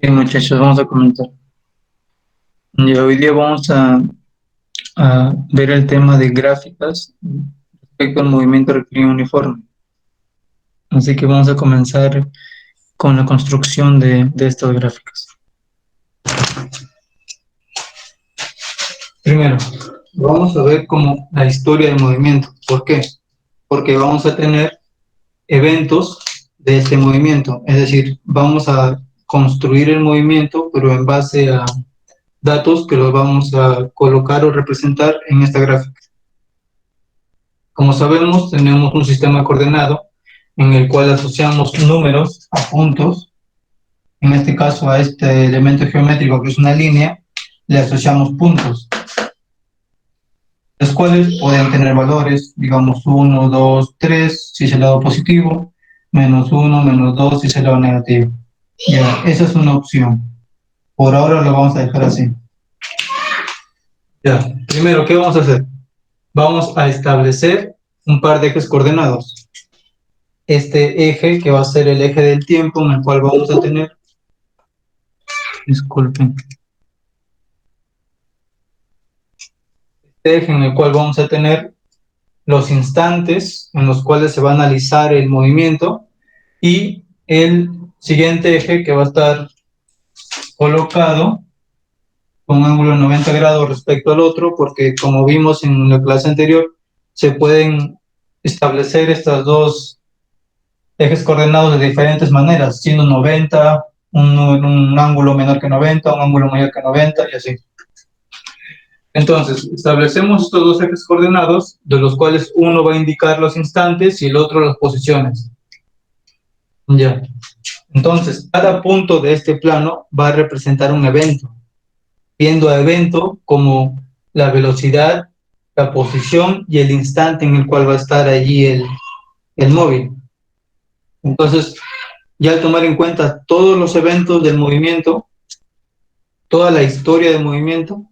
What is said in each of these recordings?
Bien, muchachos, vamos a comenzar. Y hoy día vamos a ver el tema de gráficas respecto al movimiento rectilíneo uniforme. Así que vamos a comenzar con la construcción de estas gráficas. Primero, vamos a ver como la historia del movimiento. ¿Por qué? Porque vamos a tener eventos de este movimiento. Es decir, vamos a construir el movimiento, pero en base a datos que los vamos a colocar o representar en esta gráfica. Como sabemos, tenemos un sistema coordenado en el cual asociamos números a puntos. En este caso, a este elemento geométrico que es una línea, le asociamos puntos, los cuales pueden tener valores, digamos 1, 2, 3 si es el lado positivo, menos 1, menos 2 si es el lado negativo. Ya, esa es una opción. Por ahora lo vamos a dejar así. Ya, primero, ¿qué vamos a hacer? Vamos a establecer un par de ejes coordenados. Este eje que va a ser el eje del tiempo en el cual vamos a tener, disculpen, este eje en el cual vamos a tener los instantes en los cuales se va a analizar el movimiento y el siguiente eje que va a estar colocado con un ángulo de 90 grados respecto al otro, porque como vimos en la clase anterior, se pueden establecer estas dos ejes coordenados de diferentes maneras, siendo 90, un ángulo menor que 90, un ángulo mayor que 90 y así. Entonces, establecemos estos dos ejes coordenados, de los cuales uno va a indicar los instantes y el otro las posiciones. Ya. Entonces, cada punto de este plano va a representar un evento, viendo a evento como la velocidad, la posición y el instante en el cual va a estar allí el móvil. Entonces, ya al tomar en cuenta todos los eventos del movimiento, toda la historia del movimiento,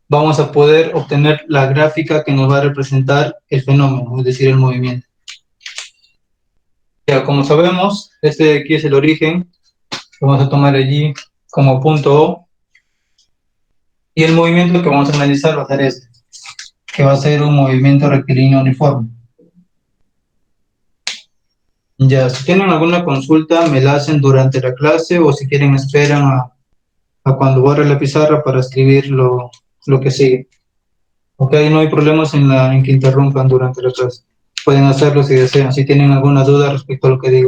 vamos a poder obtener la gráfica que nos va a representar el fenómeno, es decir, el movimiento. Ya, como sabemos, este de aquí es el origen, vamos a tomar allí como punto O, y el movimiento que vamos a analizar va a ser este, que va a ser un movimiento rectilíneo uniforme. Ya, si tienen alguna consulta, me la hacen durante la clase, o si quieren esperan a cuando borre la pizarra para escribir lo que sigue. Ok, no hay problemas en que interrumpan durante la clase. Pueden hacerlo si desean, si tienen alguna duda respecto a lo que digo.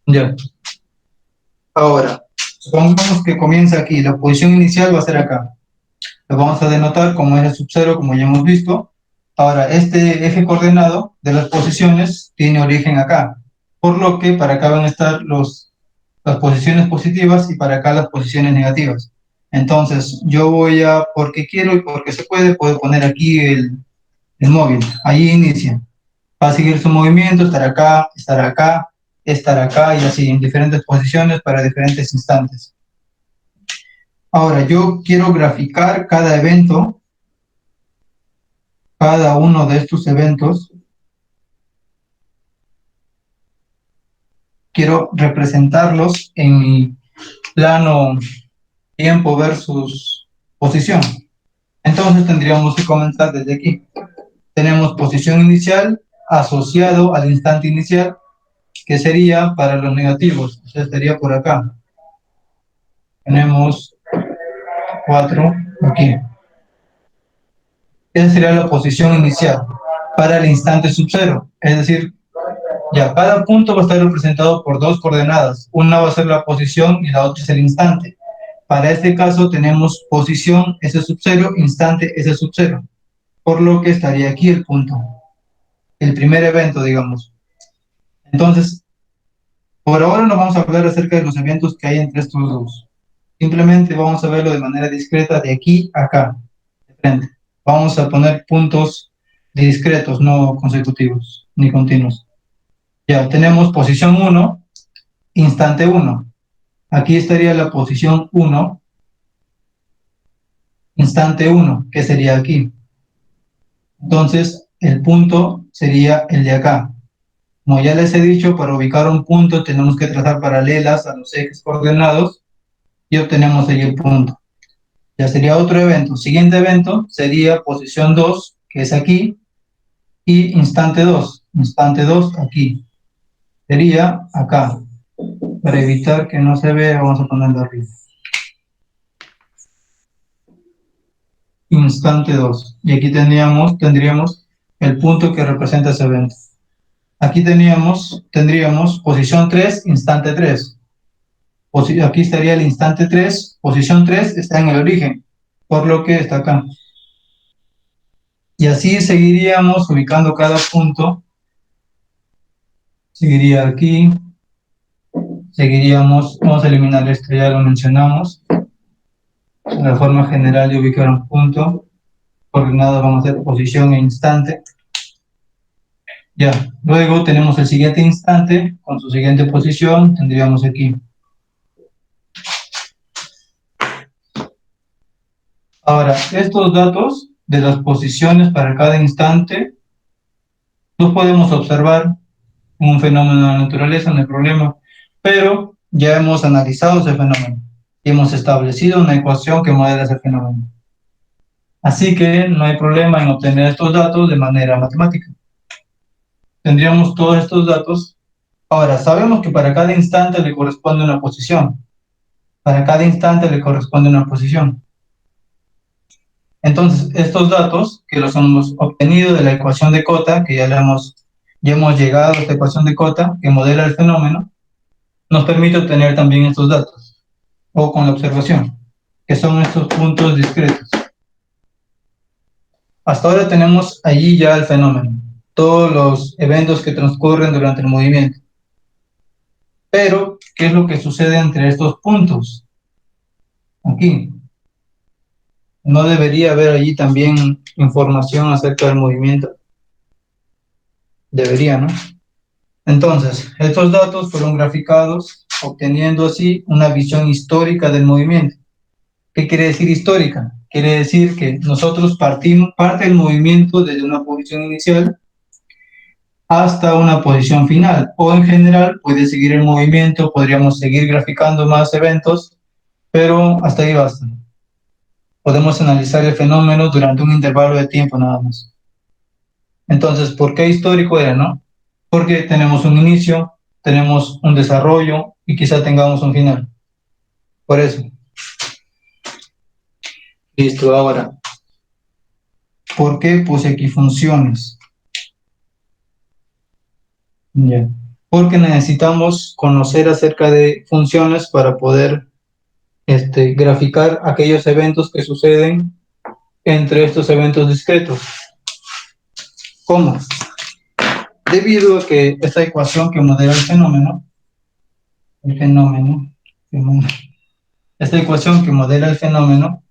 Ya. Ahora, supongamos que comienza aquí, la posición inicial va a ser acá. Lo vamos a denotar como eje sub cero, como ya hemos visto. Ahora, este eje coordenado de las posiciones tiene origen acá, por lo que para acá van a estar las posiciones positivas y para acá las posiciones negativas. Entonces, yo voy a, porque quiero y porque se puede, puedo poner aquí el móvil. Ahí inicia. Va a seguir su movimiento, estar acá, estar acá, estar acá y así en diferentes posiciones para diferentes instantes. Ahora, yo quiero graficar cada evento, cada uno de estos eventos, quiero representarlos en mi plano tiempo versus posición. Entonces tendríamos que comenzar desde aquí. Tenemos posición inicial asociado al instante inicial, que sería para los negativos, o sea, estaría por acá. Tenemos 4 aquí. Esa sería la posición inicial para el instante sub cero. Es decir, ya cada punto va a estar representado por dos coordenadas. Una va a ser la posición y la otra es el instante. Para este caso tenemos posición S sub cero, instante S sub cero. Por lo que estaría aquí el punto. El primer evento, digamos. Entonces, por ahora no vamos a hablar acerca de los eventos que hay entre estos dos. Simplemente vamos a verlo de manera discreta de aquí a acá, de frente. Vamos a poner puntos discretos, no consecutivos, ni continuos. Ya, tenemos posición 1, instante 1. Aquí estaría la posición 1, instante 1, que sería aquí. Entonces, el punto sería el de acá. Como ya les he dicho, para ubicar un punto tenemos que trazar paralelas a los ejes coordenados y obtenemos ahí el punto. Ya sería otro evento. Siguiente evento sería posición 2, que es aquí, y instante 2 aquí. Sería acá. Para evitar que no se vea, vamos a ponerlo arriba. Instante 2. Y aquí tendríamos el punto que representa ese evento. Aquí tendríamos posición 3, instante 3. Aquí estaría el instante 3, posición 3 está en el origen, por lo que está acá. Y así seguiríamos ubicando cada punto. Seguiría aquí, vamos a eliminar esto, ya lo mencionamos. La forma general de ubicar un punto, coordenado vamos a hacer posición e instante. Ya, luego tenemos el siguiente instante, con su siguiente posición, tendríamos aquí. Ahora, estos datos de las posiciones para cada instante los podemos observar en un fenómeno de la naturaleza, no hay problema, pero ya hemos analizado ese fenómeno y hemos establecido una ecuación que modela ese fenómeno. Así que no hay problema en obtener estos datos de manera matemática. Tendríamos todos estos datos. Ahora, sabemos que para cada instante le corresponde una posición. Para cada instante le corresponde una posición. Entonces, estos datos que los hemos obtenido de la ecuación de Cota, que ya hemos llegado a esta ecuación de Cota, que modela el fenómeno, nos permite obtener también estos datos, o con la observación, que son estos puntos discretos. Hasta ahora tenemos allí ya el fenómeno, todos los eventos que transcurren durante el movimiento. Pero, ¿qué es lo que sucede entre estos puntos? Aquí. ¿No debería haber allí también información acerca del movimiento? Debería, ¿no? Entonces, estos datos fueron graficados, obteniendo así una visión histórica del movimiento. ¿Qué quiere decir histórica? Quiere decir que nosotros parte del movimiento desde una posición inicial hasta una posición final, o en general puede seguir el movimiento, podríamos seguir graficando más eventos, pero hasta ahí basta. Podemos analizar el fenómeno durante un intervalo de tiempo nada más. Entonces, ¿por qué histórico era, no? Porque tenemos un inicio, tenemos un desarrollo y quizá tengamos un final. Por eso. Listo, ahora. ¿Por qué puse aquí funciones? Ya. Porque necesitamos conocer acerca de funciones para poder graficar aquellos eventos que suceden entre estos eventos discretos. ¿Cómo? Debido a que esta ecuación que modela esta ecuación que modela el fenómeno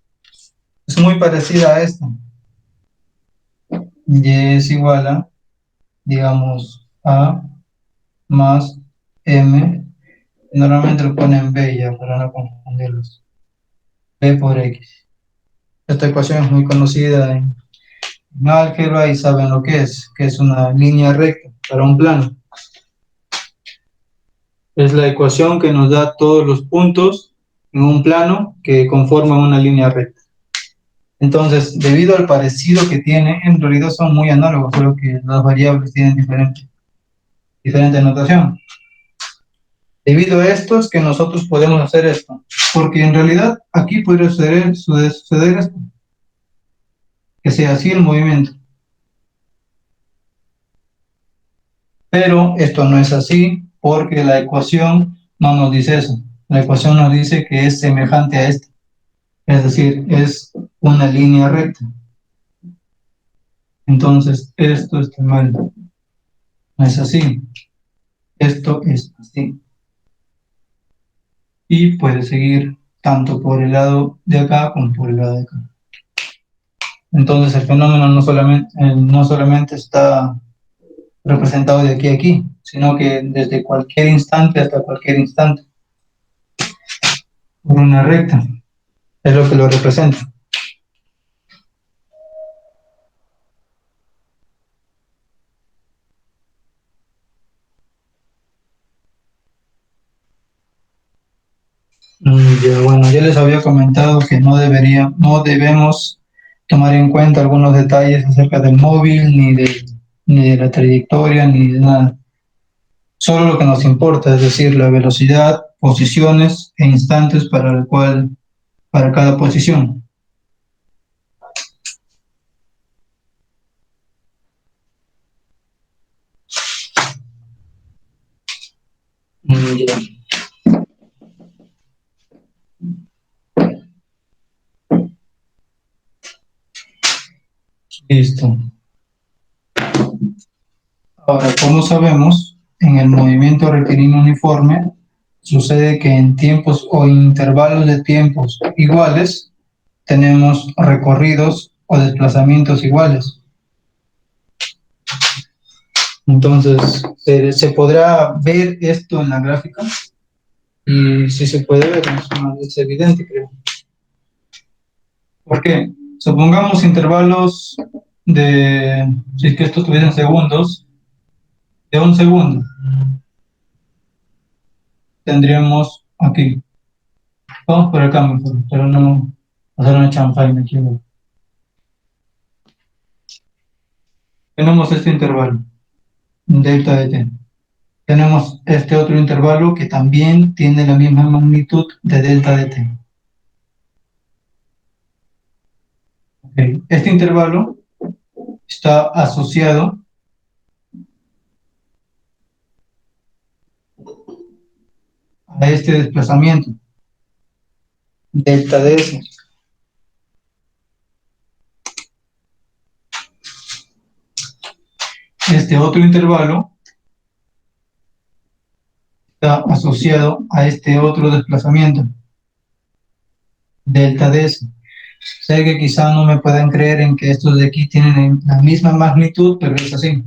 es muy parecida a esta. Y es igual a, digamos, A más M. Normalmente lo ponen B ya para no confundirlos. B por X. Esta ecuación es muy conocida en álgebra y saben lo que es una línea recta para un plano. Es la ecuación que nos da todos los puntos en un plano que conforman una línea recta. Entonces, debido al parecido que tiene, en realidad son muy análogos, solo que las variables tienen diferente notación. Debido a esto es que nosotros podemos hacer esto, porque en realidad aquí podría suceder esto, que sea así el movimiento. Pero esto no es así, porque la ecuación no nos dice eso. La ecuación nos dice que es semejante a esta, es decir, es una línea recta. Entonces, esto está mal. No es así. Esto es así. Y puede seguir tanto por el lado de acá como por el lado de acá. Entonces, el fenómeno no solamente está representado de aquí a aquí, sino que desde cualquier instante hasta cualquier instante, por una recta, es lo que lo representa. Ya, bueno, ya les había comentado que no debemos tomar en cuenta algunos detalles acerca del móvil, ni de la trayectoria, ni de nada. Solo lo que nos importa, es decir, la velocidad, posiciones e instantes para cada posición. Ya, listo. Ahora, como sabemos, en el movimiento rectilíneo uniforme sucede que en tiempos o intervalos de tiempos iguales tenemos recorridos o desplazamientos iguales. Entonces, se podrá ver esto en la gráfica y si se puede ver, es evidente, creo. ¿Por qué? Supongamos intervalos si es que estos tuviesen segundos, de un segundo, tendríamos aquí. Vamos por acá mejor, pero no hacer una chanfaina aquí. Tenemos este intervalo, delta de t. Tenemos este otro intervalo que también tiene la misma magnitud de delta de t. Okay. Este intervalo está asociado a este desplazamiento, delta de s. Este otro intervalo está asociado a este otro desplazamiento, delta de s. Sé que quizá no me puedan creer en que estos de aquí tienen la misma magnitud, pero es así.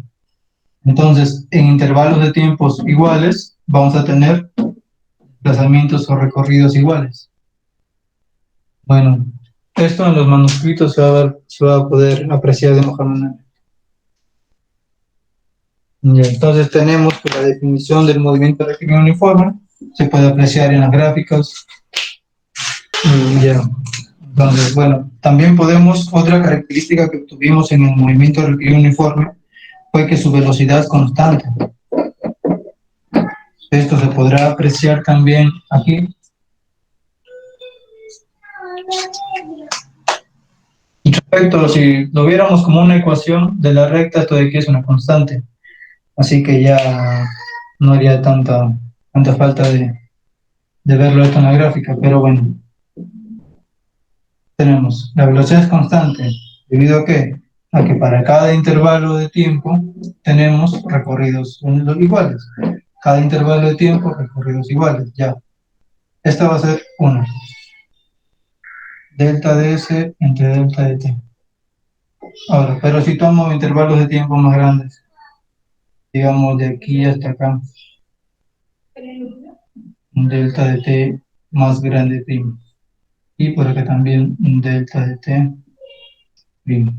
Entonces, en intervalos de tiempos iguales, vamos a tener desplazamientos o recorridos iguales. Bueno, esto en los manuscritos se va a poder apreciar de mejor manera. Ya, entonces tenemos que la definición del movimiento rectilíneo uniforme se puede apreciar en las gráficas. Ya. Entonces, bueno, también otra característica que obtuvimos en el movimiento rectilíneo uniforme fue que su velocidad es constante. Esto se podrá apreciar también aquí. Perfecto, si lo viéramos como una ecuación de la recta, esto de aquí es una constante. Así que ya no haría tanta falta de verlo esto en la gráfica, pero bueno, tenemos la velocidad es constante, debido a qué? A que para cada intervalo de tiempo tenemos recorridos iguales. Cada intervalo de tiempo, recorridos iguales, ya. Esta va a ser una. Delta de S entre delta de T. Ahora, pero si tomo intervalos de tiempo más grandes, digamos de aquí hasta acá, un delta de T más grande primo. Y por acá también un delta de T primo.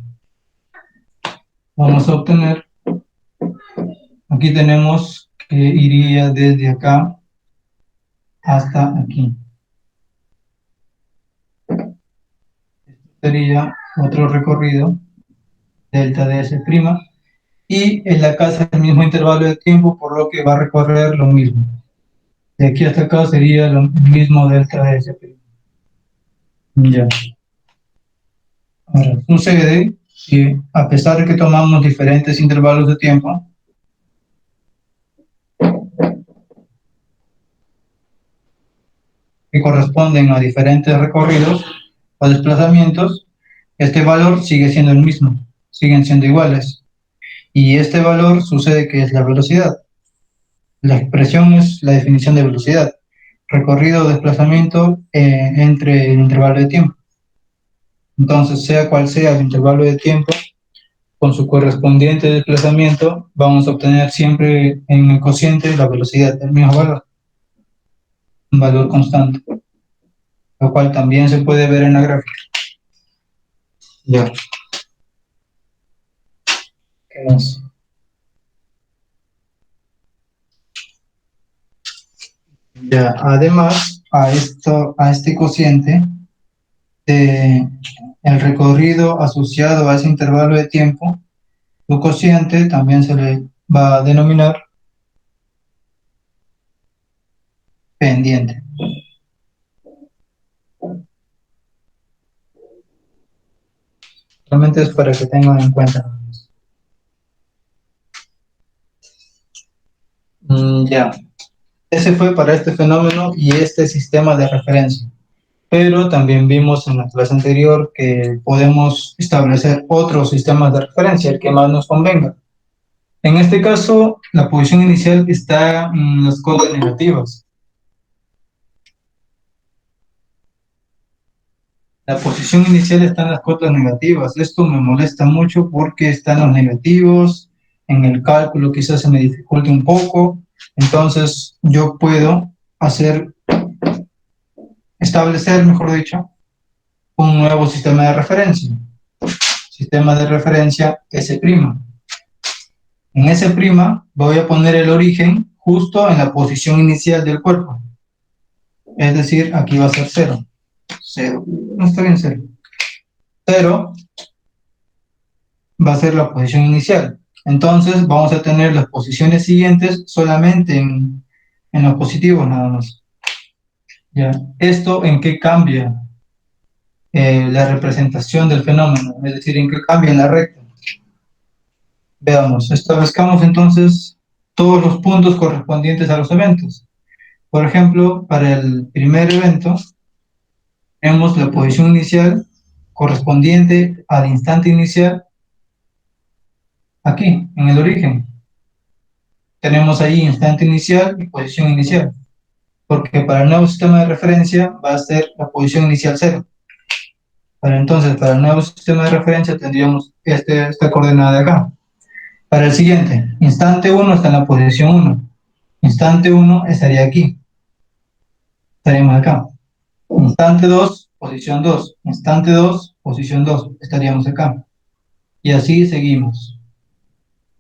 Vamos a obtener, aquí tenemos que iría desde acá hasta aquí. Sería otro recorrido, delta de S prima, y en la casa el mismo intervalo de tiempo, por lo que va a recorrer lo mismo. De aquí hasta acá sería lo mismo delta de S prima. Ya. Ahora, sucede que a pesar de que tomamos diferentes intervalos de tiempo, que corresponden a diferentes recorridos o desplazamientos, este valor sigue siendo el mismo, siguen siendo iguales. Y este valor sucede que es la velocidad. La expresión es la definición de velocidad, recorrido o desplazamiento entre el intervalo de tiempo. Entonces, sea cual sea el intervalo de tiempo, con su correspondiente desplazamiento, vamos a obtener siempre en el cociente la velocidad del mismo valor, un valor constante, lo cual también se puede ver en la gráfica. Ya, ¿qué más? Ya, además, a este cociente de el recorrido asociado a ese intervalo de tiempo, su cociente también se le va a denominar pendiente. Realmente es para que tengan en cuenta. Ya, ese fue para este fenómeno y este sistema de referencia. Pero también vimos en la clase anterior que podemos establecer otros sistemas de referencia, el que más nos convenga. En este caso, la posición inicial está en las cotas negativas. La posición inicial está en las cotas negativas. Esto me molesta mucho porque están los negativos. En el cálculo quizás se me dificulte un poco. Entonces, yo puedo establecer, mejor dicho, un nuevo sistema de referencia. Sistema de referencia S'. En S' voy a poner el origen justo en la posición inicial del cuerpo. Es decir, aquí va a ser 0. 0. No está bien 0. 0 va a ser la posición inicial. Entonces vamos a tener las posiciones siguientes solamente en los positivos nada más. ¿Ya? ¿Esto en qué cambia la representación del fenómeno? Es decir, ¿en qué cambia en la recta? Veamos, establezcamos entonces todos los puntos correspondientes a los eventos. Por ejemplo, para el primer evento, tenemos la posición inicial correspondiente al instante inicial aquí, en el origen. Tenemos ahí instante inicial y posición inicial, porque para el nuevo sistema de referencia va a ser la posición inicial 0. Para el nuevo sistema de referencia tendríamos esta coordenada de acá. Para el siguiente, instante 1 está en la posición 1. Instante 1 estaría aquí. Estaríamos acá. Instante 2, posición 2. Instante 2, posición 2. Estaríamos acá. Y así seguimos.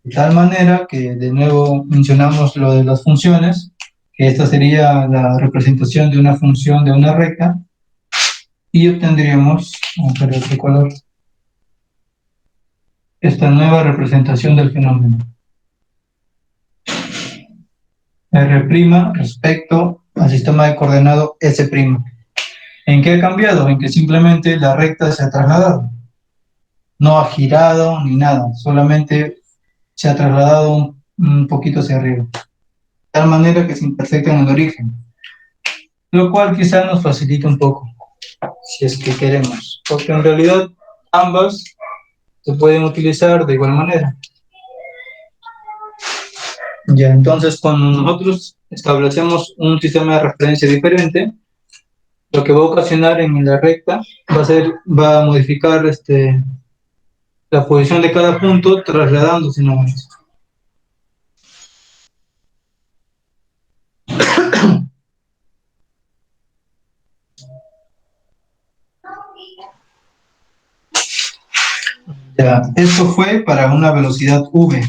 De tal manera que de nuevo mencionamos lo de las funciones, que esta sería la representación de una función de una recta, y obtendríamos, vamos a ver otro color, esta nueva representación del fenómeno. R' respecto al sistema de coordenado S'. ¿En qué ha cambiado? En que simplemente la recta se ha trasladado. No ha girado ni nada, solamente se ha trasladado un poquito hacia arriba. De tal manera que se intersecta en el origen. Lo cual quizá nos facilita un poco, si es que queremos. Porque en realidad ambas se pueden utilizar de igual manera. Ya, entonces cuando nosotros establecemos un sistema de referencia diferente, lo que va a ocasionar en la recta va a modificar la posición de cada punto trasladándose nomás. Ya, esto fue para una velocidad v.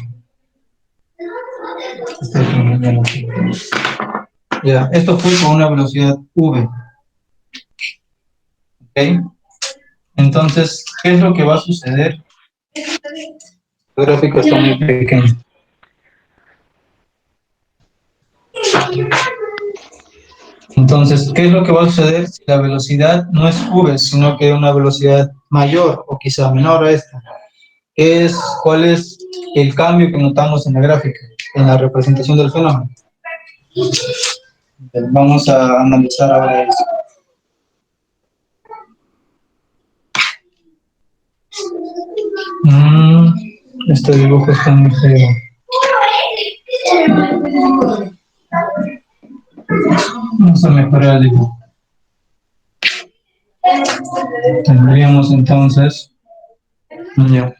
Ya, esto fue con una velocidad v. ¿Ok? Entonces, ¿qué es lo que va a suceder? El gráfico está muy pequeño. Entonces, ¿qué es lo que va a suceder si la velocidad no es v, sino que una velocidad mayor o quizá menor a esta? ¿Cuál es el cambio que notamos en la gráfica, en la representación del fenómeno? Vamos a analizar ahora eso. Este dibujo está muy feo. Vamos a mejorar el dibujo. Tendríamos entonces... Ya.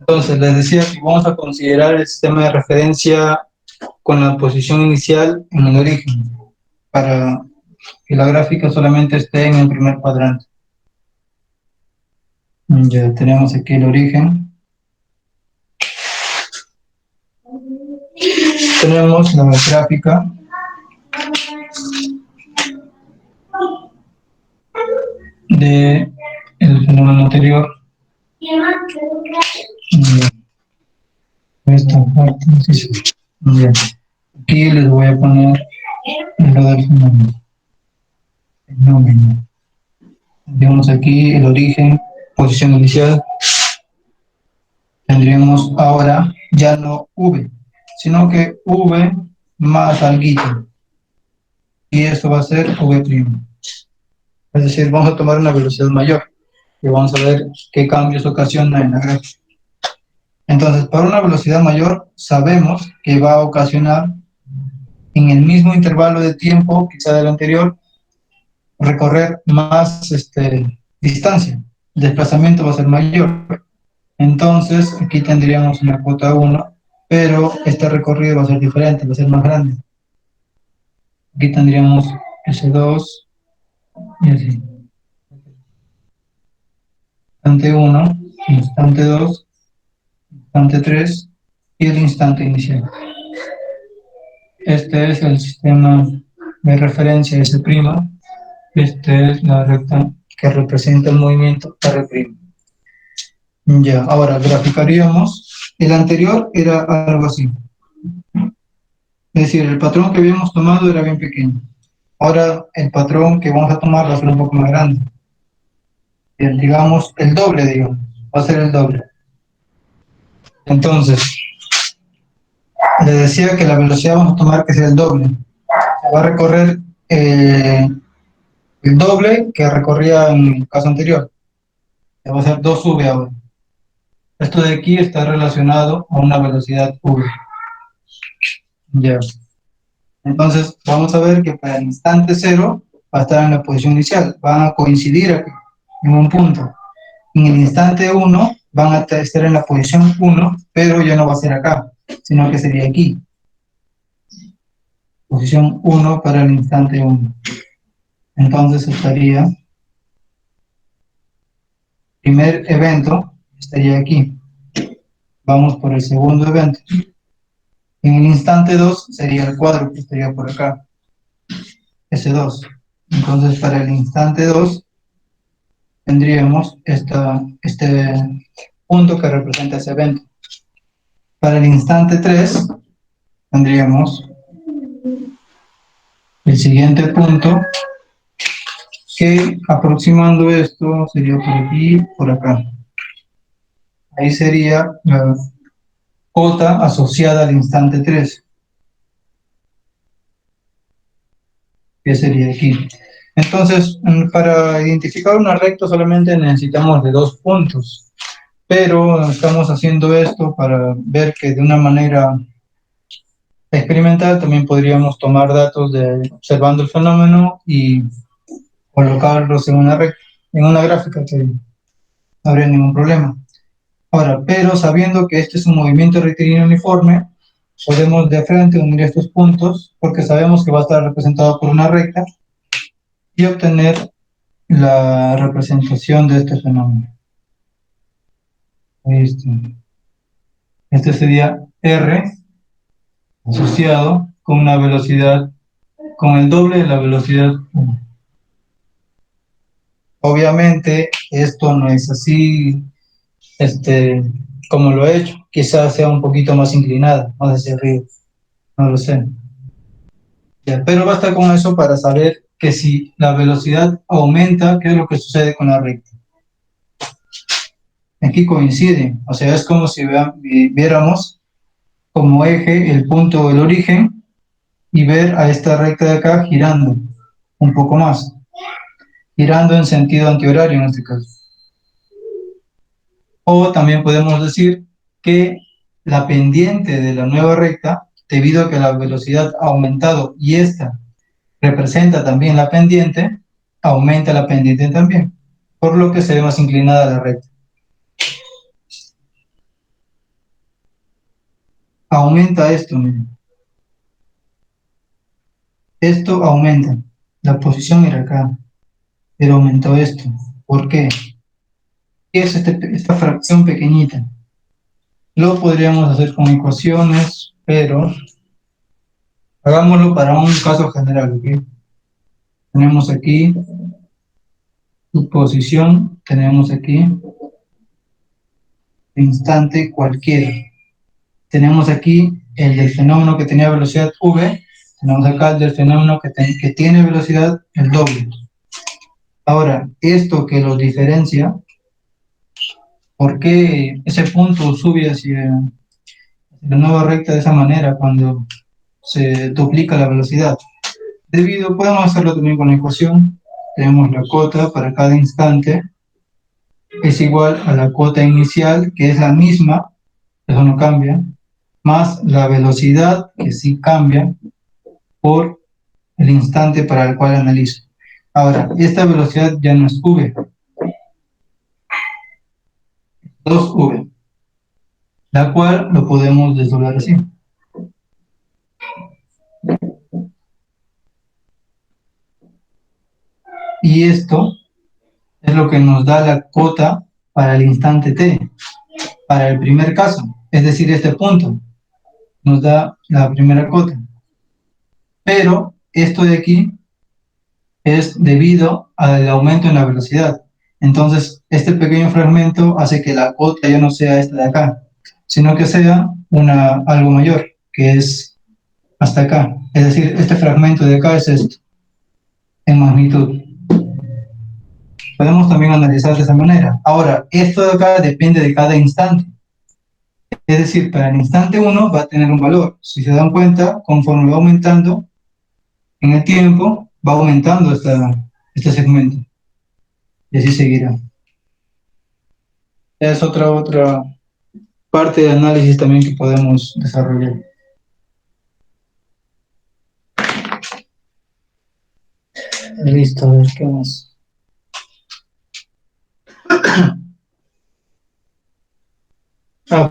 Entonces, les decía que vamos a considerar el sistema de referencia con la posición inicial en el origen, para que la gráfica solamente esté en el primer cuadrante. Ya tenemos aquí el origen. Tenemos la gráfica de el fenómeno anterior. Esta parte, sí. Bien. Aquí les voy a poner lo del fenómeno. Fenómeno. Tenemos aquí el origen, posición inicial. Tendríamos ahora ya no V, sino que V más alguito. Y esto va a ser V'. Es decir, vamos a tomar una velocidad mayor y vamos a ver qué cambios ocasiona en la gráfica. Entonces, para una velocidad mayor, sabemos que va a ocasionar en el mismo intervalo de tiempo, quizá del anterior, recorrer más distancia. El desplazamiento va a ser mayor. Entonces, aquí tendríamos una cuota 1, pero este recorrido va a ser diferente, va a ser más grande. Aquí tendríamos S2 y así. Instante 1, instante 2, instante 3 y el instante inicial. Este es el sistema de referencia S'. Esta es la recta que representa el movimiento R'. Ya, ahora graficaríamos. El anterior era algo así. Es decir, el patrón que habíamos tomado era bien pequeño. Ahora el patrón que vamos a tomar va a ser un poco más grande. Bien, digamos el doble, digamos. Va a ser el doble. Entonces, le decía que la velocidad vamos a tomar que sea el doble. Se va a recorrer el doble que recorría en el caso anterior. Va a ser 2v ahora. Esto de aquí está relacionado a una velocidad v. Ya. Entonces, vamos a ver que para el instante 0 va a estar en la posición inicial. Van a coincidir aquí, en un punto. En el instante 1 van a estar en la posición 1, pero ya no va a ser acá, sino que sería aquí. Posición 1 para el instante 1. Entonces estaría, primer evento estaría aquí. Vamos por el segundo evento. En el instante 2 sería el cuadro que estaría por acá, S2. Entonces para el instante 2 tendríamos este punto que representa ese evento. Para el instante 3 tendríamos el siguiente punto que aproximando esto sería por aquí, por acá. Ahí sería la cota asociada al instante 3, que sería aquí. Entonces, para identificar una recta solamente necesitamos de 2 puntos, pero estamos haciendo esto para ver que de una manera experimental también podríamos tomar datos de observando el fenómeno y colocarlos en una recta, en una gráfica, que no habría ningún problema. Ahora, pero sabiendo que este es un movimiento rectilíneo uniforme, podemos de frente unir estos puntos porque sabemos que va a estar representado por una recta y obtener la representación de este fenómeno. Este sería R asociado con una velocidad, con el doble de la velocidad 1. Obviamente esto no es así como lo he hecho, quizás sea un poquito más inclinada, más hacia arriba, no lo sé. Ya, pero basta con eso para saber que si la velocidad aumenta, ¿qué es lo que sucede con la recta? Aquí coinciden, o sea, es como si viéramos como eje el punto del origen y ver a esta recta de acá girando un poco más, girando en sentido antihorario en este caso. O también podemos decir que la pendiente de la nueva recta, debido a que la velocidad ha aumentado y esta representa también la pendiente, aumenta la pendiente también, por lo que se ve más inclinada la recta. Aumenta esto, miren. Esto aumenta. La posición era acá, pero aumentó esto. ¿Por qué? ¿Qué es esta fracción pequeñita? Lo podríamos hacer con ecuaciones, pero hagámoslo para un caso general, ¿ok? Tenemos aquí su posición, tenemos aquí instante cualquiera. Tenemos aquí el del fenómeno que tenía velocidad v, tenemos acá el del fenómeno que tiene velocidad el doble. Ahora, esto que los diferencia, ¿por qué ese punto sube hacia la nueva recta de esa manera cuando se duplica la velocidad? Podemos hacerlo también con la ecuación. Tenemos la cota para cada instante es igual a la cota inicial, que es la misma, eso no cambia, más la velocidad, que sí cambia, por el instante para el cual analizo. Ahora, esta velocidad ya no es v, 2v, la cual lo podemos desdoblar así. Y esto es lo que nos da la cota para el instante t, para el primer caso, es decir, este punto nos da la primera cota. Pero esto de aquí es debido al aumento en la velocidad. Entonces, este pequeño fragmento hace que la cota ya no sea esta de acá, sino que sea algo mayor, que es hasta acá. Es decir, este fragmento de acá es esto, en magnitud. Podemos también analizar de esa manera. Ahora, esto de acá depende de cada instante. Es decir, para el instante 1 va a tener un valor. Si se dan cuenta, conforme va aumentando en el tiempo, va aumentando este segmento. Y así seguirá. Es otra parte de análisis también que podemos desarrollar. Listo, a ver qué más.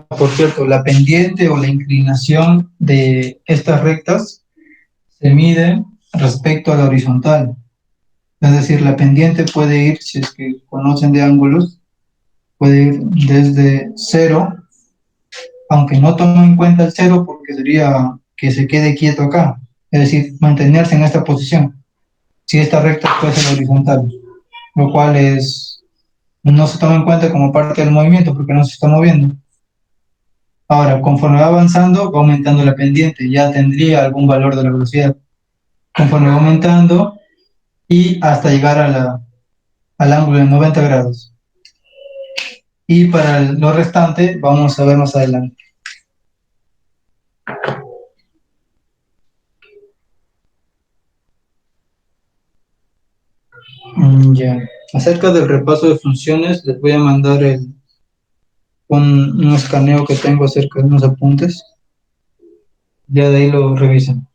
Por cierto, la pendiente o la inclinación de estas rectas se mide respecto a la horizontal. Es decir, la pendiente puede ir, si es que conocen de ángulos, puede ir desde cero, aunque no tomo en cuenta el cero porque sería que se quede quieto acá, es decir, mantenerse en esta posición, si esta recta fuese la horizontal, lo cual no se toma en cuenta como parte del movimiento porque no se está moviendo. Ahora, conforme va avanzando, va aumentando la pendiente, ya tendría algún valor de la velocidad. Conforme va aumentando y hasta llegar al ángulo de 90 grados. Y para lo restante, vamos a ver más adelante. Ya. Acerca del repaso de funciones, les voy a mandar un escaneo que tengo acerca de unos apuntes. Ya de ahí lo revisan.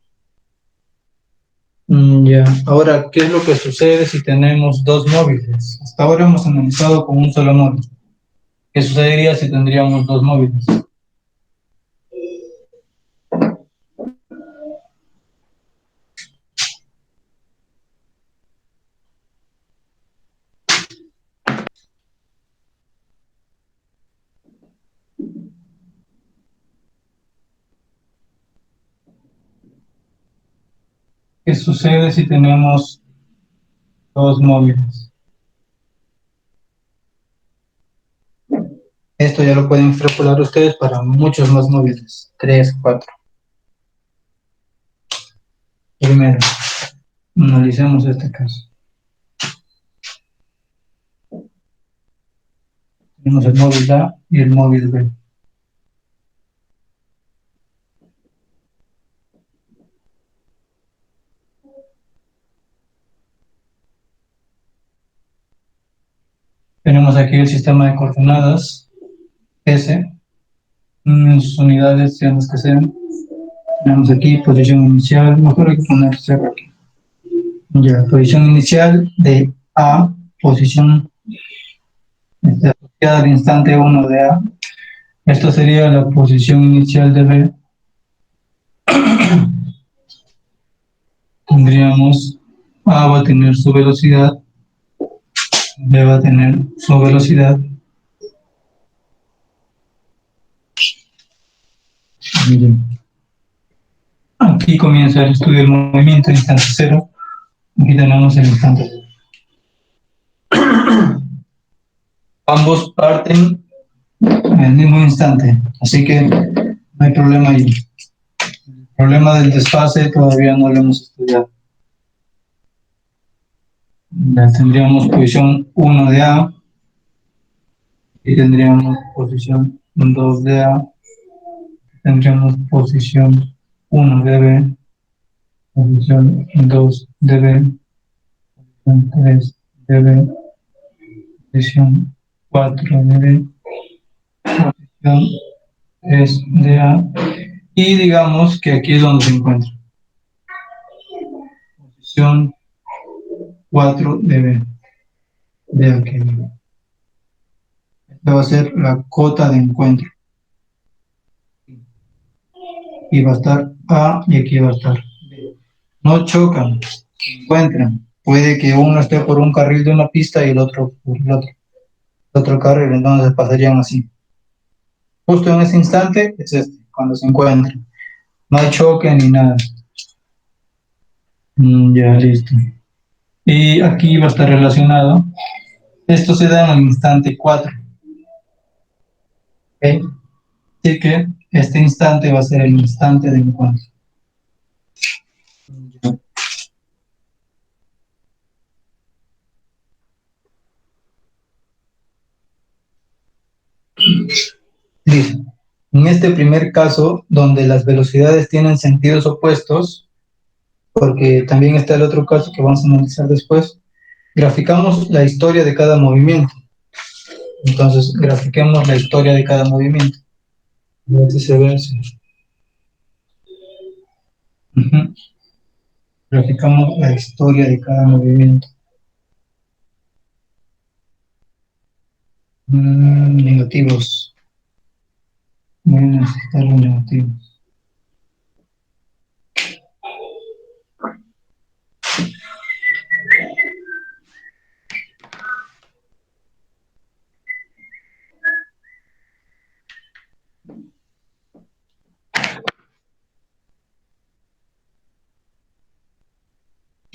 Ya. Ahora, ¿qué es lo que sucede si tenemos dos móviles? Hasta ahora hemos analizado con un solo móvil. ¿Qué sucedería si tendríamos dos móviles? ¿Qué sucede si tenemos dos móviles? Esto ya lo pueden extrapolar ustedes para muchos más móviles. 3, 4. Primero, analicemos este caso. Tenemos el móvil A y el móvil B. Tenemos aquí el sistema de coordenadas S, sus unidades sean las que sean. Tenemos aquí posición inicial, mejor hay que poner 0 aquí. Ya, posición inicial de A, posición asociada al instante 1 de A. Esta sería la posición inicial de B. Tendríamos A va a tener su velocidad, B va a tener su velocidad. Bien. Aquí comienza el estudio del movimiento, instante 0. Aquí tenemos el instante 0. Ambos parten en el mismo instante, así que no hay problema ahí. El problema del desfase todavía no lo hemos estudiado. Ya tendríamos posición 1 de A y tendríamos posición 2 de A, tendríamos posición 1 de B, posición 2 de B, posición 3 de B, posición 4 de B, posición 3 de A, y digamos que aquí es donde se encuentra. Posición 4 de B, de aquí. Esta va a ser la cota de encuentro. Y va a estar A y aquí va a estar B. No chocan, se encuentran. Puede que uno esté por un carril de una pista y el otro por el otro carril, entonces pasarían así. Justo en ese instante es este, cuando se encuentran. No hay choque ni nada. Ya, listo. Y aquí va a estar relacionado. Esto se da en el instante 4. ¿Ok? Así que este instante va a ser el instante de encuentro. Ya. Listo. En este primer caso, donde las velocidades tienen sentidos opuestos, porque también está el otro caso que vamos a analizar después, graficamos la historia de cada movimiento. Entonces, grafiquemos la historia de cada movimiento. Este se ve así. Ujú. Graficamos la historia de cada movimiento. Negativos. Voy a necesitar los negativos.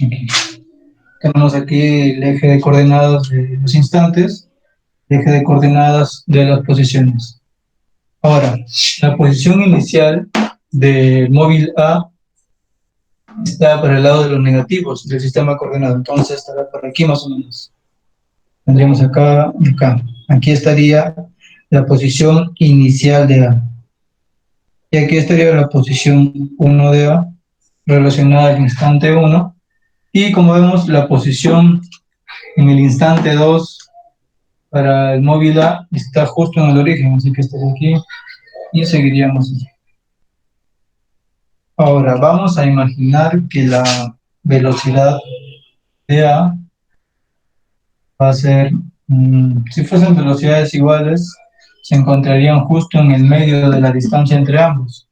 Aquí. Tenemos aquí el eje de coordenadas de los instantes, el eje de coordenadas de las posiciones. Ahora, la posición inicial del móvil A está para el lado de los negativos del sistema coordenado, entonces estará por aquí más o menos. Tendríamos acá y acá. Aquí estaría la posición inicial de A. Y aquí estaría la posición 1 de A, relacionada al instante 1. Y como vemos, la posición en el instante 2 para el móvil A está justo en el origen, así que estaría aquí y seguiríamos así. Ahora, vamos a imaginar que la velocidad de A va a ser, si fuesen velocidades iguales, se encontrarían justo en el medio de la distancia entre ambos.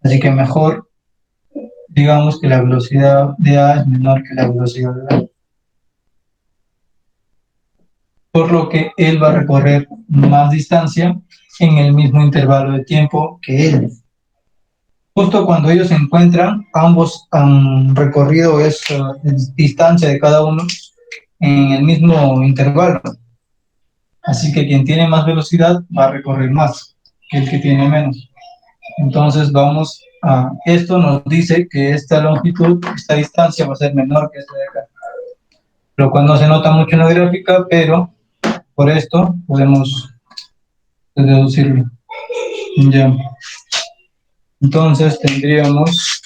Así que mejor, digamos que la velocidad de A es menor que la velocidad de B. Por lo que él va a recorrer más distancia en el mismo intervalo de tiempo que él. Justo cuando ellos se encuentran, ambos han recorrido esa distancia de cada uno en el mismo intervalo. Así que quien tiene más velocidad va a recorrer más que el que tiene menos. Entonces vamos a, esto nos dice que esta longitud, esta distancia va a ser menor que esta de acá. Lo cual no se nota mucho en la gráfica, pero por esto podemos deducirlo. Ya. Entonces tendríamos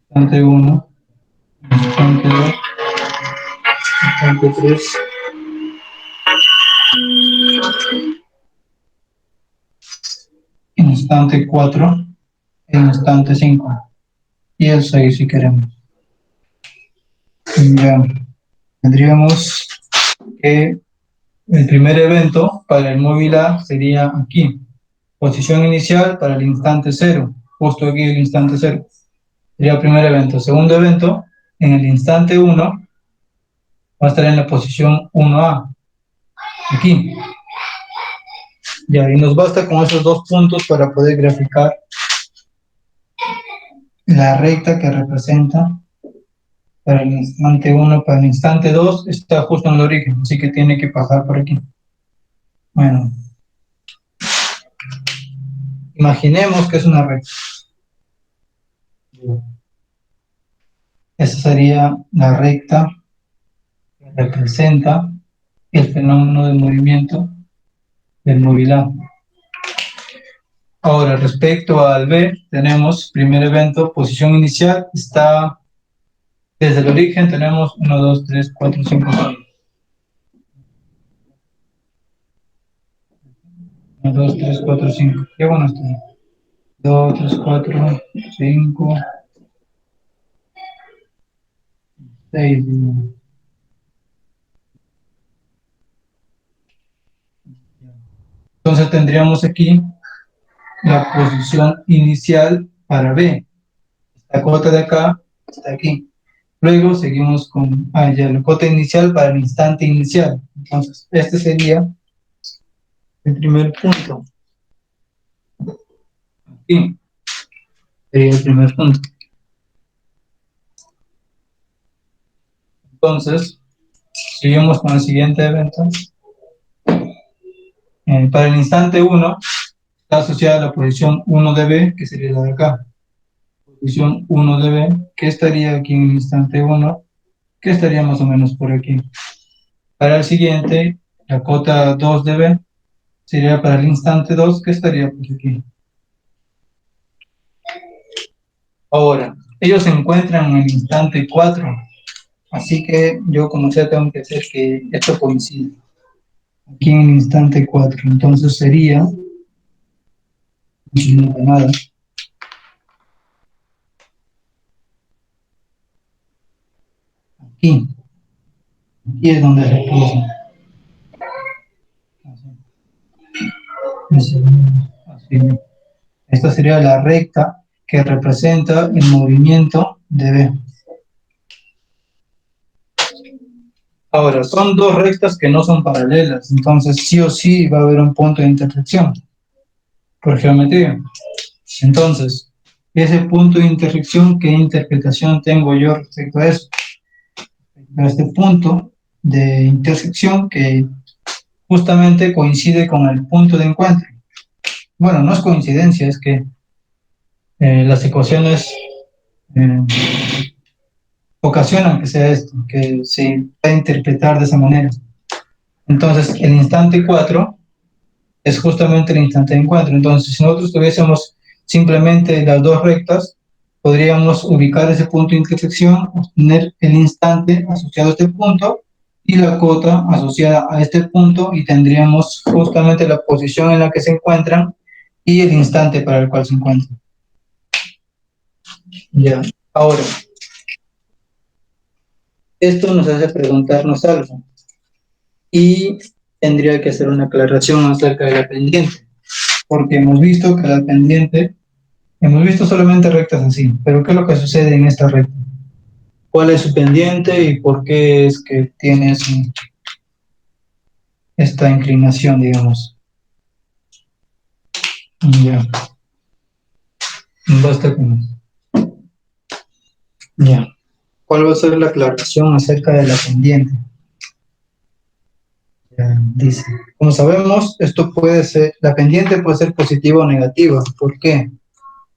instante 1, instante 2, instante 3, instante 4, instante 5 y el 6 si queremos. Ya. Tendríamos que el primer evento para el móvil A sería aquí. Posición inicial para el instante 0, justo aquí el instante 0. Sería el primer evento. Segundo evento, en el instante 1, va a estar en la posición 1A, aquí. Ya, y nos basta con esos dos puntos para poder graficar la recta que representa para el instante 1, para el instante 2 está justo en el origen, así que tiene que pasar por aquí. Bueno, imaginemos que es una recta. Esa sería la recta que representa el fenómeno de movimiento del móvil A. Ahora, respecto al B, tenemos primer evento, posición inicial, está desde el origen, tenemos 1, 2, 3, 4, 5, 6. 1, 2, 3, 4, 5. Qué bueno esto. 2, 3, 4, 5, 6. Entonces tendríamos aquí la posición inicial para B. La cota de acá está aquí. Luego seguimos con ya, la cota inicial para el instante inicial. Entonces, este sería el primer punto. Aquí sería el primer punto. Entonces, seguimos con el siguiente evento. Para el instante 1 está asociada a la posición 1 de B, que sería la de acá. Posición 1 de B, que estaría aquí en el instante 1, que estaría más o menos por aquí. Para el siguiente, la cota 2 de B sería para el instante 2, que estaría por aquí. Ahora, ellos se encuentran en el instante 4, así que yo como sea tengo que hacer que esto coincida. Aquí en el instante 4, entonces sería, no nada, aquí, aquí es donde se puso. Así, así. Esta sería la recta que representa el movimiento de B. Ahora, son dos rectas que no son paralelas, entonces sí o sí va a haber un punto de intersección por geometría. Entonces, ese punto de intersección, ¿qué interpretación tengo yo respecto a eso? A este punto de intersección que justamente coincide con el punto de encuentro. Bueno, no es coincidencia, es que las ecuaciones eh, ocasionan que sea esto, que se pueda interpretar de esa manera. Entonces, el instante 4 es justamente el instante de encuentro. Entonces, si nosotros tuviésemos simplemente las dos rectas, podríamos ubicar ese punto de intersección, obtener el instante asociado a este punto y la cota asociada a este punto y tendríamos justamente la posición en la que se encuentran y el instante para el cual se encuentran. Ya, ahora, esto nos hace preguntarnos algo y tendría que hacer una aclaración acerca de la pendiente, porque hemos visto que la pendiente, hemos visto solamente rectas así, pero ¿qué es lo que sucede en esta recta? ¿Cuál es su pendiente y por qué es que tiene esta inclinación, digamos? Ya, basta con eso. Ya. ¿Cuál va a ser la aclaración acerca de la pendiente? Ya, dice, como sabemos, esto puede ser, la pendiente puede ser positiva o negativa. ¿Por qué?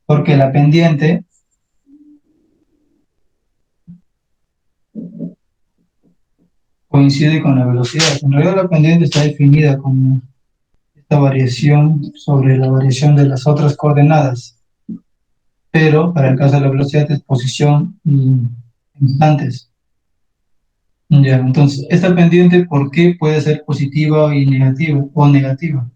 Porque la pendiente coincide con la velocidad. En realidad la pendiente está definida como esta variación sobre la variación de las otras coordenadas, pero para el caso de la velocidad es posición y instantes. Ya, entonces, esta pendiente, ¿por qué puede ser positiva y negativa o negativa?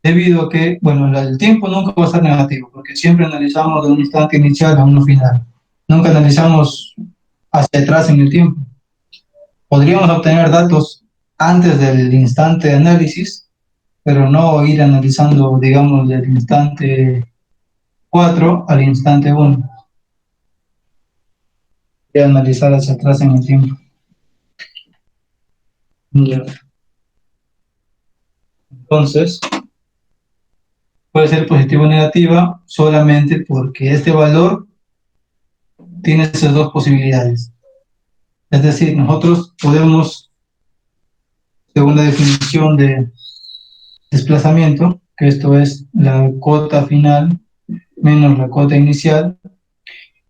Debido a que, bueno, el tiempo nunca va a ser negativo, porque siempre analizamos de un instante inicial a uno final. Nunca analizamos hacia atrás en el tiempo. Podríamos obtener datos antes del instante de análisis, pero no ir analizando, digamos, del instante 4 al instante 1. Y analizar hacia atrás en el tiempo. Ya. Entonces, puede ser positiva o negativa solamente porque este valor tiene esas dos posibilidades. Es decir, nosotros podemos, según la definición de desplazamiento, que esto es la cota final menos la cota inicial,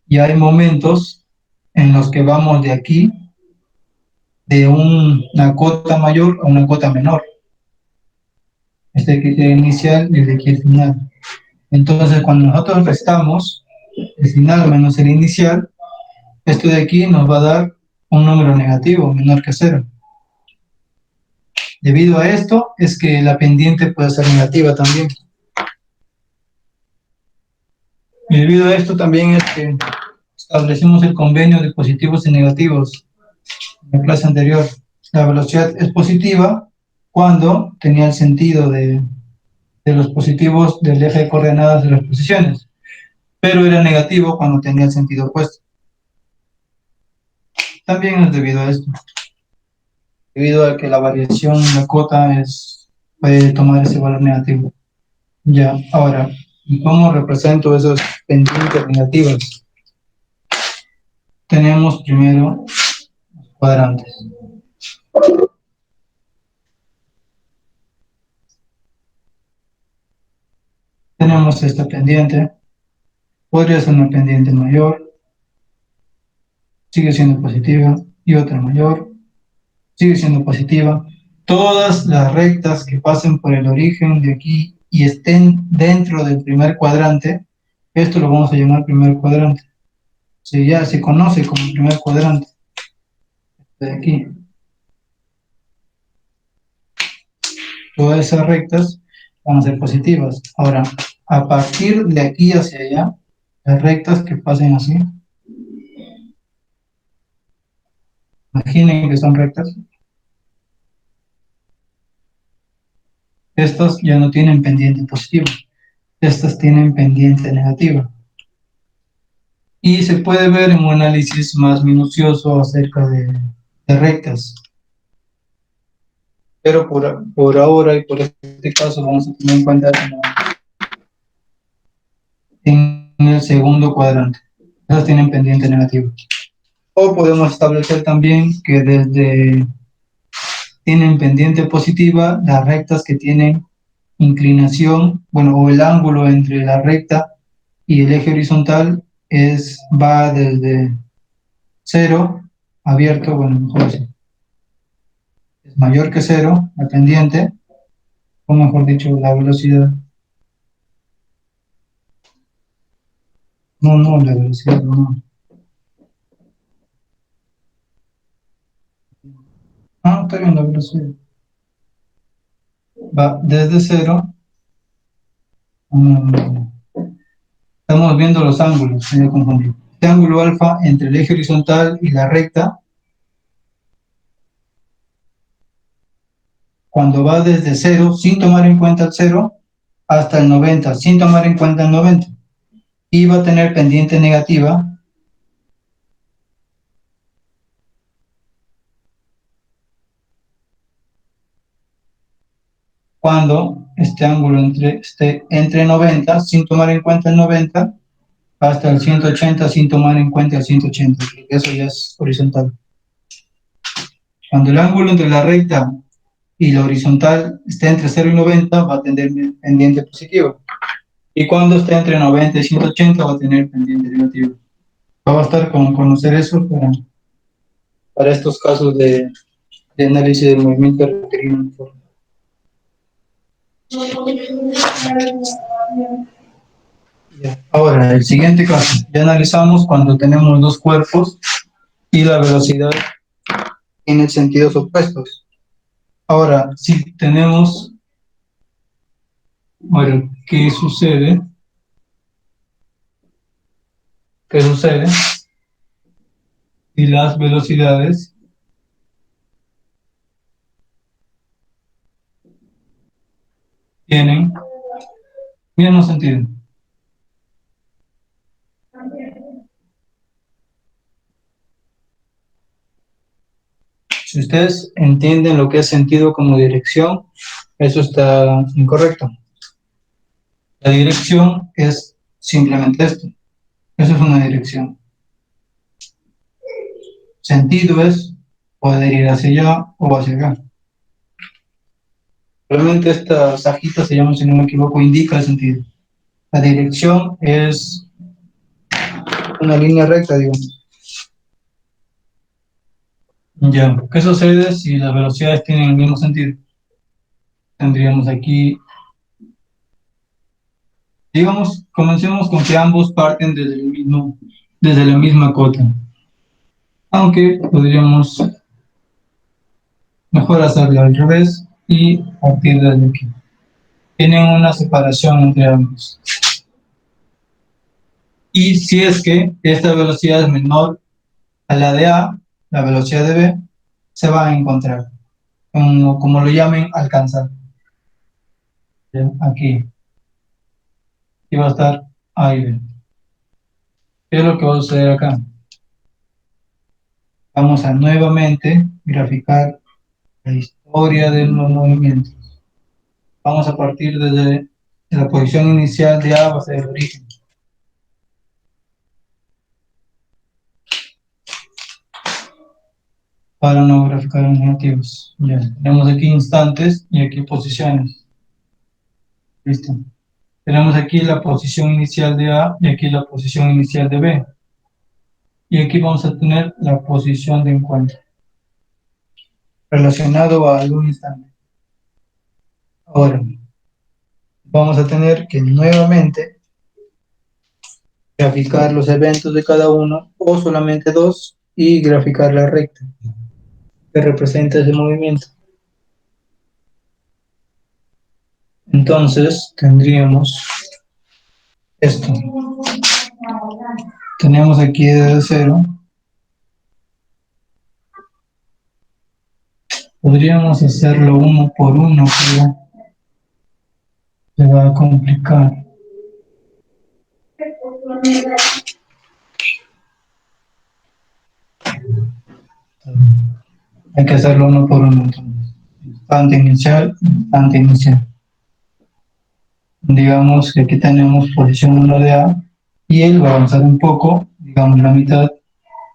y hay momentos en los que vamos de aquí, de una cota mayor a una cota menor. Este aquí es el inicial y el de aquí el final. Entonces, cuando nosotros restamos el final menos el inicial, esto de aquí nos va a dar un número negativo, menor que cero. Debido a esto, es que la pendiente puede ser negativa también. Y debido a esto también es que establecimos el convenio de positivos y negativos en la clase anterior. La velocidad es positiva cuando tenía el sentido de los positivos del eje de coordenadas de las posiciones, pero era negativo cuando tenía el sentido opuesto. También es debido a esto, debido a que la variación en la cota puede tomar ese valor negativo. Ya, ahora, ¿y cómo represento esas pendientes negativas? Tenemos primero los cuadrantes. Tenemos esta pendiente, podría ser una pendiente mayor, sigue siendo positiva, y otra mayor, sigue siendo positiva. Todas las rectas que pasen por el origen de aquí y estén dentro del primer cuadrante, esto lo vamos a llamar primer cuadrante. Ya se conoce como primer cuadrante de aquí. Todas esas rectas van a ser positivas. Ahora, a partir de aquí hacia allá, las rectas que pasen así, imaginen que son rectas, estas ya no tienen pendiente positiva, estas tienen pendiente negativa. Y se puede ver en un análisis más minucioso acerca de rectas. Pero por ahora y por este caso vamos a tener en cuenta en el segundo cuadrante. Esas tienen pendiente negativa. O podemos establecer también que desde tienen pendiente positiva las rectas que tienen inclinación, bueno, o el ángulo entre la recta y el eje horizontal va desde cero, abierto, bueno, mejor así, es mayor que cero, la pendiente, o mejor dicho, la velocidad. No, la velocidad, no. Ah, está bien la velocidad. Va desde cero. Estamos viendo los ángulos, me he confundido. Este ángulo alfa entre el eje horizontal y la recta, cuando va desde cero, sin tomar en cuenta el cero, hasta el 90, sin tomar en cuenta el 90. Y va a tener pendiente negativa cuando este ángulo esté entre 90, sin tomar en cuenta el 90, hasta el 180, sin tomar en cuenta el 180, porque eso ya es horizontal. Cuando el ángulo entre la recta y la horizontal esté entre 0 y 90, va a tener pendiente positivo. Y cuando esté entre 90 y 180, va a tener pendiente negativo. Va a bastar con conocer eso para estos casos de análisis del movimiento requerido en forma. Ahora, el siguiente caso, ya analizamos cuando tenemos dos cuerpos y la velocidad tiene sentidos opuestos. Ahora, si tenemos, bueno, ¿qué sucede? ¿Qué sucede si las velocidades tienen mismo sentido? Si ustedes entienden lo que es sentido como dirección, eso está incorrecto. La dirección es simplemente esto. Eso es una dirección. sentido es poder ir hacia allá o hacia acá. Realmente esta sajita se llama, si no me equivoco, indica el sentido. La dirección es una línea recta, digamos. Ya, ¿qué sucede si las velocidades tienen el mismo sentido? Tendríamos aquí, digamos, comencemos con que ambos parten desde la misma cota. Aunque podríamos mejor hacerlo al revés y partir desde aquí. Tienen una separación entre ambos. Y si es que esta velocidad es menor a la de A, la velocidad de B, se va a encontrar, como lo llamen, alcanzar. Aquí, y va a estar A y B. ¿Qué es lo que va a suceder acá? Vamos a nuevamente graficar la historia de los movimientos. Vamos a partir desde la posición inicial de A hasta el origen. Para no graficar los negativos. Ya, tenemos aquí instantes y aquí posiciones. Listo. Tenemos aquí la posición inicial de A y aquí la posición inicial de B. Y aquí vamos a tener la posición de encuentro relacionado a algún instante. Ahora, vamos a tener que nuevamente graficar los eventos de cada uno o solamente dos y graficar la recta que representa ese movimiento. Entonces, tendríamos esto. Tenemos aquí desde cero. Podríamos hacerlo uno por uno, pero se va a complicar. Hay que hacerlo uno por uno. Entonces. Instante inicial. Digamos que aquí tenemos posición 1 de A y él va a avanzar un poco, digamos la mitad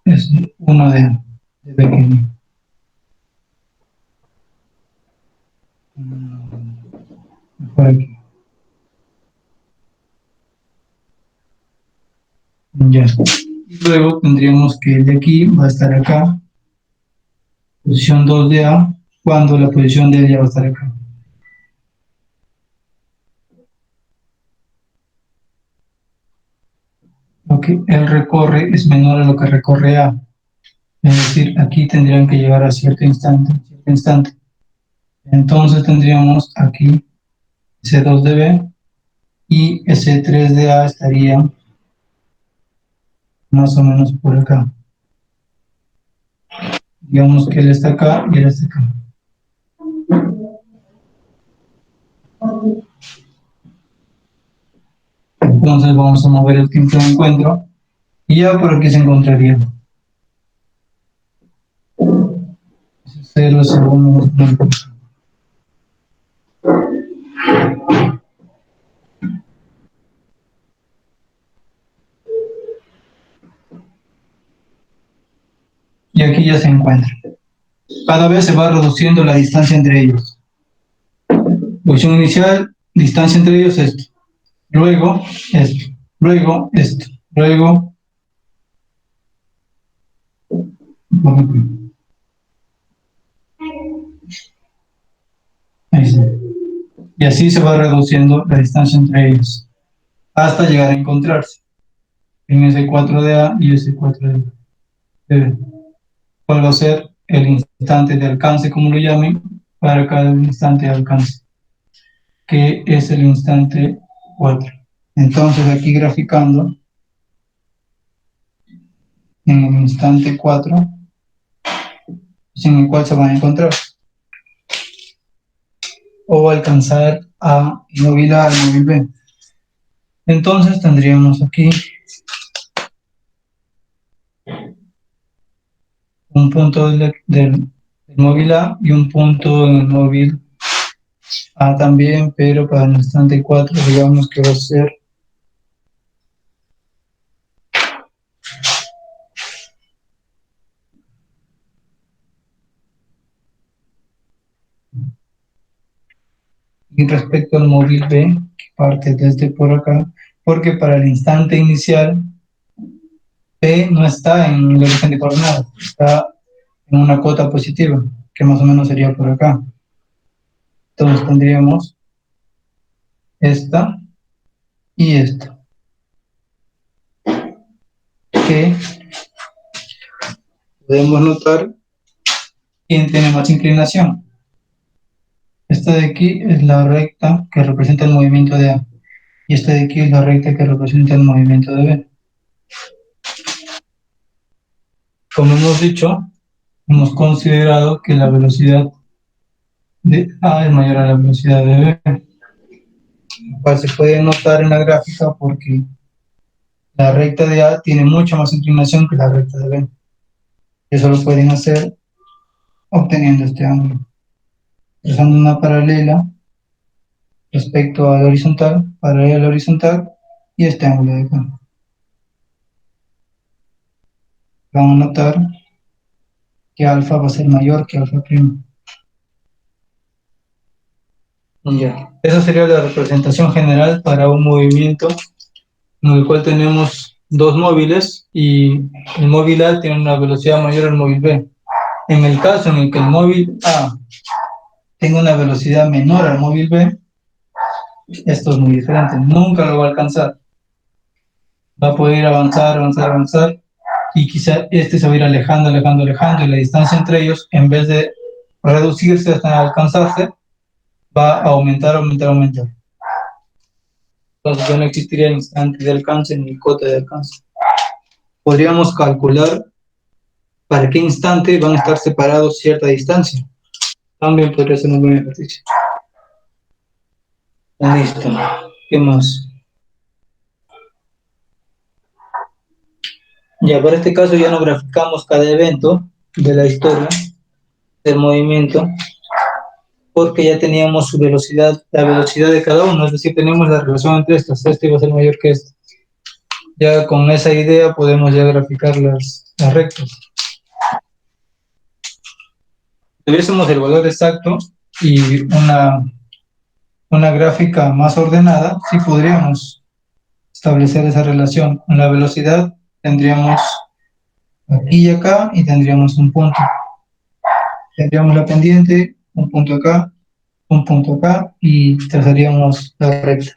es 1 de A, de pequeño. Por aquí. Ya. Y luego tendríamos que el de aquí va a estar acá, posición 2 de A, cuando la posición de ella va a estar acá. Lo que él recorre es menor a lo que recorre A. Es decir, aquí tendrían que llegar a cierto instante, Entonces tendríamos aquí ese 2 de B y ese 3 de A estaría más o menos por acá. Digamos que él está acá y él está acá. Entonces vamos a mover el tiempo de encuentro y ya por aquí se encontraría 0 segundos. Y aquí ya se encuentra. Cada vez se va reduciendo la distancia entre ellos. Posición inicial, distancia entre ellos, esto. Luego, esto. Luego, esto. Luego, ahí sí. Y así se va reduciendo la distancia entre ellos hasta llegar a encontrarse en ese 4 de A y ese 4 de B. ¿Cuál va a ser el instante de alcance, como lo llamen, para cada instante de alcance? Que es el instante 4. Entonces aquí graficando en el instante 4 es en el cual se van a encontrar o alcanzar a móvil A al móvil B. Entonces tendríamos aquí un punto del móvil A y un punto en el móvil A también, pero para el instante 4 digamos que va a ser Y respecto al móvil B, que parte desde por acá, porque para el instante inicial, P no está en el origen de coordenadas, está en una cota positiva, que más o menos sería por acá. Entonces tendríamos esta y esta, que podemos notar quién tiene más inclinación. Esta de aquí es la recta que representa el movimiento de A, y esta de aquí es la recta que representa el movimiento de B. Como hemos dicho, hemos considerado que la velocidad de A es mayor a la velocidad de B, lo cual se puede notar en la gráfica porque la recta de A tiene mucha más inclinación que la recta de B. Eso lo pueden hacer obteniendo este ángulo, trazando una paralela respecto al horizontal, paralela al horizontal, y este ángulo de acá. Vamos a notar que alfa va a ser mayor que alfa primo. Ya. Esa sería la representación general para un movimiento en el cual tenemos dos móviles y el móvil A tiene una velocidad mayor al móvil B. En el caso en el que el móvil A tenga una velocidad menor al móvil B, esto es muy diferente, nunca lo va a alcanzar. Va a poder avanzar, avanzar, avanzar, y quizá este se va a ir alejando, alejando, alejando, y la distancia entre ellos, en vez de reducirse hasta alcanzarse, va a aumentar, aumentar, aumentar. Entonces ya no existiría instante de alcance ni cota de alcance. Podríamos calcular para qué instante van a estar separados cierta distancia. También podría ser un buen ejercicio. Listo. ¿Qué más? Ya, para este caso ya no graficamos cada evento de la historia del movimiento, porque ya teníamos su velocidad, la velocidad de cada uno, es decir, tenemos la relación entre estas, este iba a ser mayor que este. Ya con esa idea podemos ya graficar las rectas. Si tuviésemos el valor exacto y una gráfica más ordenada, sí podríamos establecer esa relación. En la velocidad tendríamos aquí y acá, y tendríamos un punto. Tendríamos la pendiente, un punto acá, y trazaríamos la recta.